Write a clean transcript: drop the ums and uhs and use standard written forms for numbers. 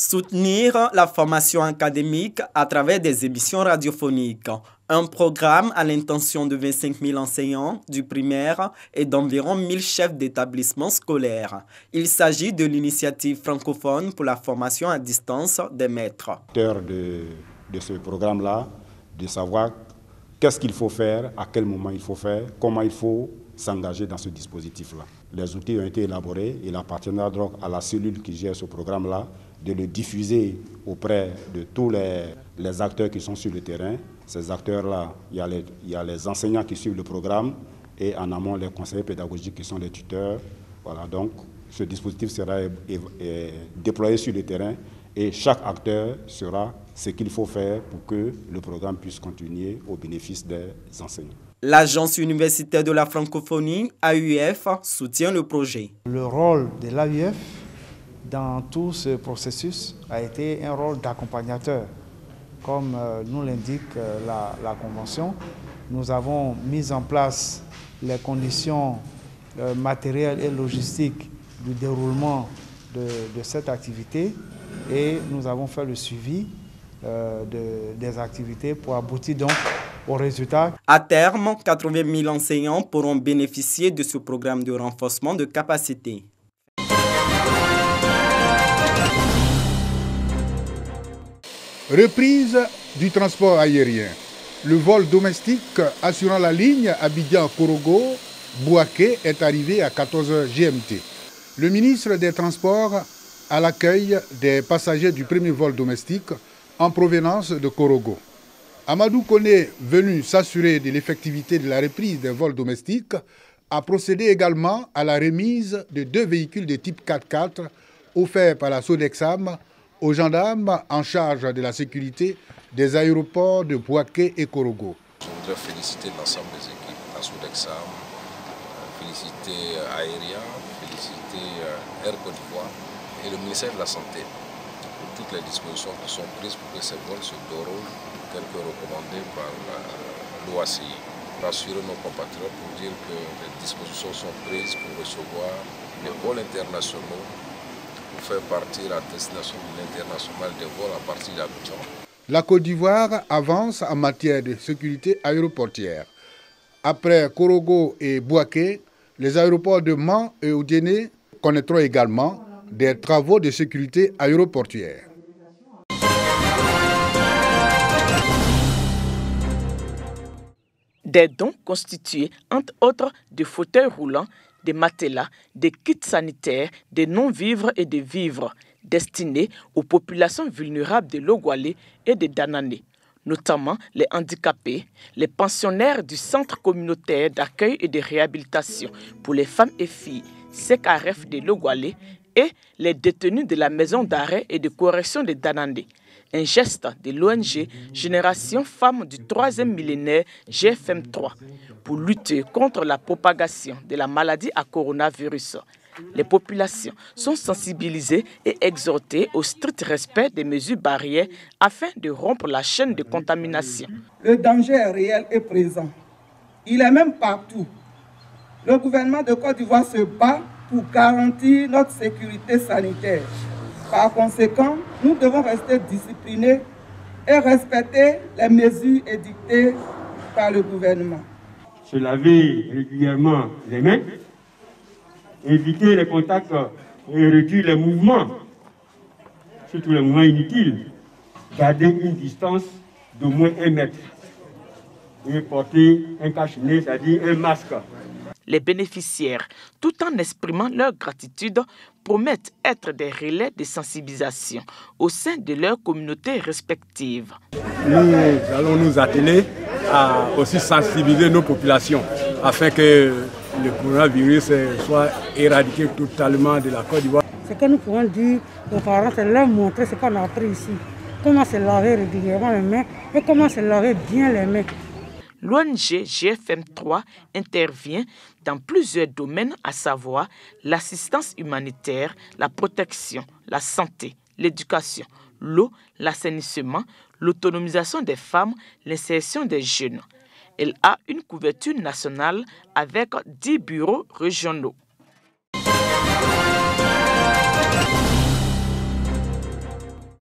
Soutenir la formation académique à travers des émissions radiophoniques. Un programme à l'intention de 25 000 enseignants du primaire et d'environ 1000 chefs d'établissement scolaires. Il s'agit de l'initiative francophone pour la formation à distance des maîtres. De ce programme-là, de savoir qu'est-ce qu'il faut faire, à quel moment il faut faire, comment il faut s'engager dans ce dispositif-là. Les outils ont été élaborés. Il appartiendra donc à la cellule qui gère ce programme-là de le diffuser auprès de tous les acteurs qui sont sur le terrain. Ces acteurs-là, il y a les enseignants qui suivent le programme et en amont les conseillers pédagogiques qui sont les tuteurs. Voilà, donc ce dispositif sera déployé sur le terrain et chaque acteur saura ce qu'il faut faire pour que le programme puisse continuer au bénéfice des enseignants. L'Agence universitaire de la francophonie, AUF, soutient le projet. Le rôle de l'AUF dans tout ce processus a été un rôle d'accompagnateur. Comme nous l'indique la Convention, nous avons mis en place les conditions matérielles et logistiques du déroulement de cette activité et nous avons fait le suivi des activités pour aboutir donc au résultat. À terme, 80 000 enseignants pourront bénéficier de ce programme de renforcement de capacité. Reprise du transport aérien. Le vol domestique assurant la ligne Abidjan-Korogo-Bouaké est arrivé à 14h GMT. Le ministre des Transports à l'accueil des passagers du premier vol domestique en provenance de Korogo. Amadou Koné, venu s'assurer de l'effectivité de la reprise des vols domestiques, a procédé également à la remise de 2 véhicules de type 4x4 offerts par la Sodexam aux gendarmes en charge de la sécurité des aéroports de Bouaké et Korogo. Je voudrais féliciter l'ensemble des équipes, la Sodexam, féliciter Aéria, féliciter Air Côte d'Ivoire et le ministère de la Santé pour toutes les dispositions qui sont prises pour que ces vols se déroulent tel que recommandé par l'OACI. Rassurer nos compatriotes pour dire que les dispositions sont prises pour recevoir les vols internationaux pour faire partir à destination de l'international des vols à partir d'Abidjan. La Côte d'Ivoire avance en matière de sécurité aéroportière. Après Korogo et Bouaké, les aéroports de Mans et Oudéné connaîtront également des travaux de sécurité aéroportière. Des dons constitués, entre autres, de fauteuils roulants, des matelas, des kits sanitaires, des non-vivres et des vivres destinés aux populations vulnérables de Logoualé et de Danané, notamment les handicapés, les pensionnaires du centre communautaire d'accueil et de réhabilitation pour les femmes et filles CKRF de Logoualé et les détenus de la maison d'arrêt et de correction de Danané. Un geste de l'ONG Génération Femmes du 3e millénaire GFM3 pour lutter contre la propagation de la maladie à coronavirus. Les populations sont sensibilisées et exhortées au strict respect des mesures barrières afin de rompre la chaîne de contamination. Le danger est réel et présent. Il est même partout. Le gouvernement de Côte d'Ivoire se bat pour garantir notre sécurité sanitaire. Par conséquent, nous devons rester disciplinés et respecter les mesures édictées par le gouvernement. Se laver régulièrement les mains, éviter les contacts et réduire les mouvements, surtout les mouvements inutiles, garder une distance d'au moins 1 mètre et porter un cache-nez, c'est-à-dire un masque. Les bénéficiaires, tout en exprimant leur gratitude, promettent être des relais de sensibilisation au sein de leurs communautés respectives. Nous allons nous atteler à aussi sensibiliser nos populations afin que le coronavirus soit éradiqué totalement de la Côte d'Ivoire. Ce que nous pouvons dire aux parents, c'est leur montrer ce qu'on a appris ici. Comment se laver régulièrement les mains et comment se laver bien les mains. L'ONG GFM3 intervient dans plusieurs domaines, à savoir l'assistance humanitaire, la protection, la santé, l'éducation, l'eau, l'assainissement, l'autonomisation des femmes, l'insertion des jeunes. Elle a une couverture nationale avec 10 bureaux régionaux.